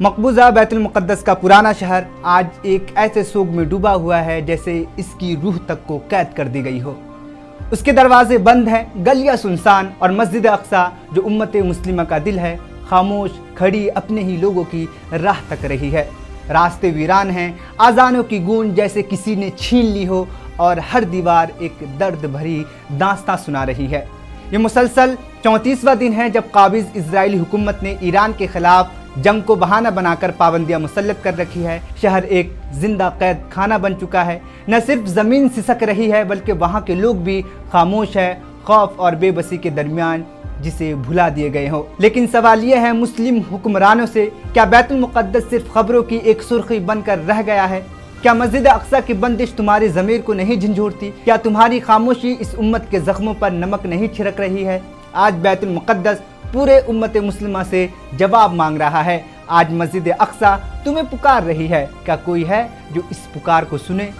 مقبوضہ بیت المقدس کا پرانا شہر آج ایک ایسے سوگ میں ڈوبا ہوا ہے جیسے اس کی روح تک کو قید کر دی گئی ہو۔ اس کے دروازے بند ہیں، گلیاں سنسان، اور مسجد اقصیٰ جو امت مسلمہ کا دل ہے خاموش کھڑی اپنے ہی لوگوں کی راہ تک رہی ہے۔ راستے ویران ہیں، آذانوں کی گونج جیسے کسی نے چھین لی ہو، اور ہر دیوار ایک درد بھری داستاں سنا رہی ہے۔ یہ مسلسل 34واں دن ہے جب قابض اسرائیلی حکومت نے ایران کے خلاف جنگ کو بہانہ بنا کر پابندیاں مسلط کر رکھی ہے۔ شہر ایک زندہ قید خانہ بن چکا ہے، نہ صرف زمین سسک رہی ہے بلکہ وہاں کے لوگ بھی خاموش ہیں، خوف اور بے بسی کے درمیان جسے بھلا دیے گئے ہوں۔ لیکن سوال یہ ہے مسلم حکمرانوں سے، کیا بیت المقدس صرف خبروں کی ایک سرخی بن کر رہ گیا ہے؟ کیا مسجد اقصیٰ کی بندش تمہاری ضمیر کو نہیں جھنجھوڑتی؟ کیا تمہاری خاموشی اس امت کے زخموں پر نمک نہیں چھڑک رہی ہے؟ آج بیت المقدس پورے امت مسلمہ سے جواب مانگ رہا ہے۔ آج مسجد اقصیٰ تمہیں پکار رہی ہے۔ کیا کوئی ہے جو اس پکار کو سنے؟